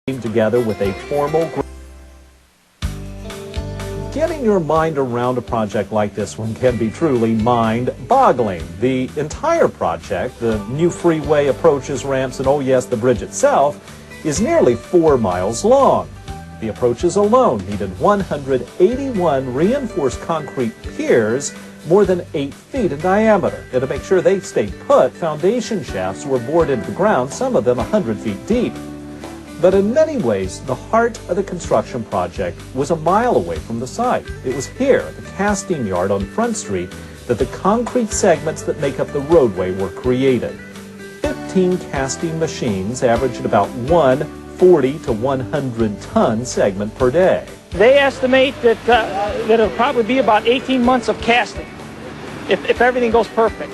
came together with a formal group. Getting your mind around a project like this one can be truly mind-boggling. The entire project, the new freeway, approaches, ramps, and oh yes, the bridge itself, is nearly 4 miles long. The approaches alone needed 181 reinforced concrete piers more than 8 feet in diameter. And to make sure they stayed put, foundation shafts were bored into the ground, some of them 100 feet deep. But in many ways, the heart of the construction project was a mile away from the site. It was here, at the casting yard on Front Street, that the concrete segments that make up the roadway were created. 15 casting machines averaged about 40 to 100 ton segment per day. They estimate that it'll probably be about 18 months of casting, if everything goes perfect.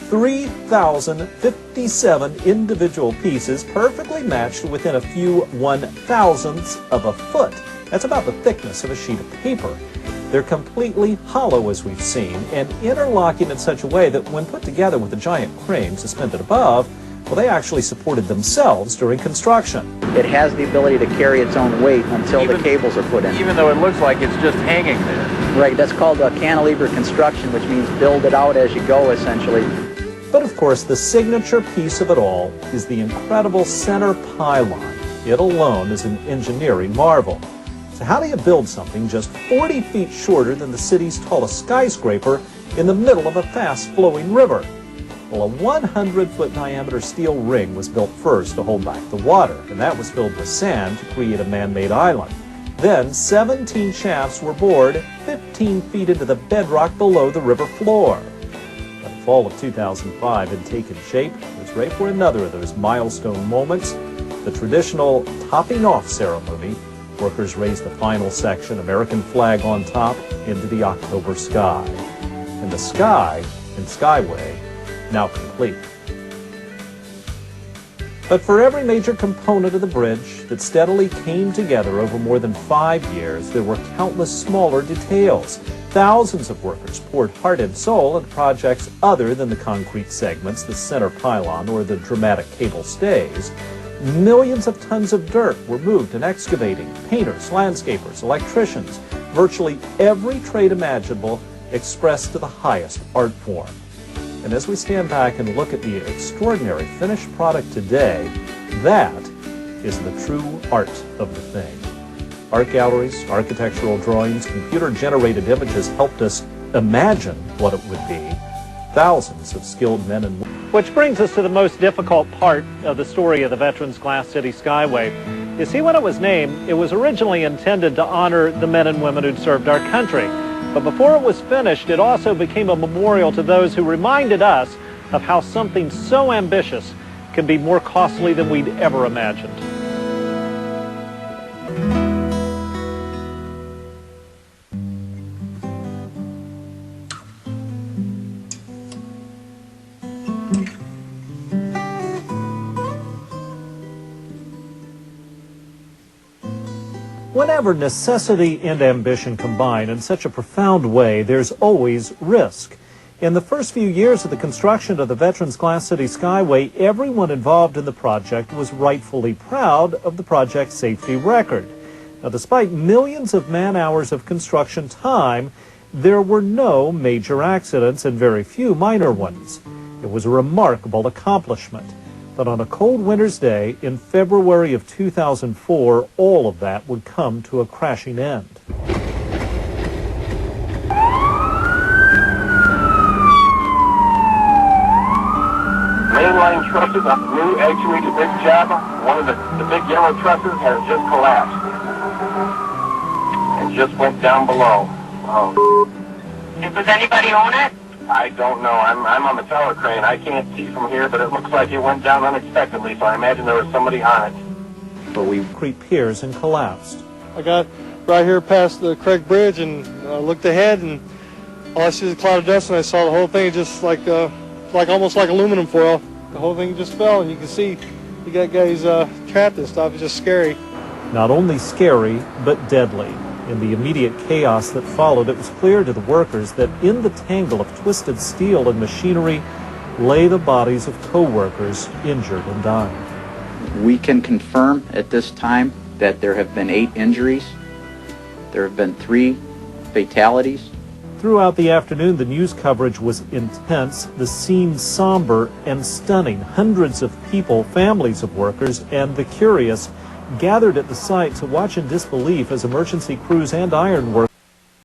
3,057 individual pieces perfectly matched within a few 1,000ths of a foot. That's about the thickness of a sheet of paper. They're completely hollow, as we've seen, and interlocking in such a way that when put together with a giant crane suspended above, well, they actually supported themselves during construction. It has the ability to carry its own weight until the cables are put in. Even though it looks like it's just hanging there. Right, that's called cantilever construction, which means build it out as you go, essentially. But of course, the signature piece of it all is the incredible center pylon. It alone is an engineering marvel. So how do you build something just 40 feet shorter than the city's tallest skyscraper in the middle of a fast-flowing river? Well, a 100-foot diameter steel ring was built first to hold back the water, and that was filled with sand to create a man-made island. Then 17 shafts were bored 15 feet into the bedrock below the river floor. By the fall of 2005 had taken shape. It was ready for another of those milestone moments, the traditional topping off ceremony. Workers raised the final section, American flag on top, into the October sky. And the sky in Skyway now complete. But for every major component of the bridge that steadily came together over more than 5 years, there were countless smaller details. Thousands of workers poured heart and soul into projects other than the concrete segments, the center pylon, or the dramatic cable stays. Millions of tons of dirt were moved in excavating. Painters, landscapers, electricians, virtually every trade imaginable expressed to the highest art form. And as we stand back and look at the extraordinary finished product today, that is the true art of the thing. Art galleries, architectural drawings, computer-generated images helped us imagine what it would be. Thousands of skilled men and women. Which brings us to the most difficult part of the story of the Veterans Glass City Skyway. You see, when it was named, it was originally intended to honor the men and women who'd served our country. But before it was finished, it also became a memorial to those who reminded us of how something so ambitious can be more costly than we'd ever imagined. Whenever necessity and ambition combine in such a profound way, there's always risk. In the first few years of the construction of the Veterans Glass City Skyway, everyone involved in the project was rightfully proud of the project's safety record. Now, despite millions of man-hours of construction time, there were no major accidents and very few minor ones. It was a remarkable accomplishment. But on a cold winter's day in February of 2004, all of that would come to a crashing end. Mainline trusses on the new actuated bridge job, one of the big yellow trusses has just collapsed. It just went down below. Does anybody own it? I don't know. I'm on the tower crane. I can't see from here, but it looks like it went down unexpectedly, so I imagine there was somebody on it. But we concrete piers and collapsed. I got right here past the Craig Bridge and looked ahead, and all I see is a cloud of dust, and I saw the whole thing just like almost like aluminum foil. The whole thing just fell, and you can see you got guys trapped and stuff. It's just scary. Not only scary, but deadly. In the immediate chaos that followed, it was clear to the workers that in the tangle of twisted steel and machinery lay the bodies of co-workers injured and dying. We can confirm at this time that there have been 8 injuries. There have been 3 fatalities. Throughout the afternoon, the news coverage was intense, the scene somber and stunning. Hundreds of people, families of workers, and the curious gathered at the site to watch in disbelief as emergency crews and ironworkers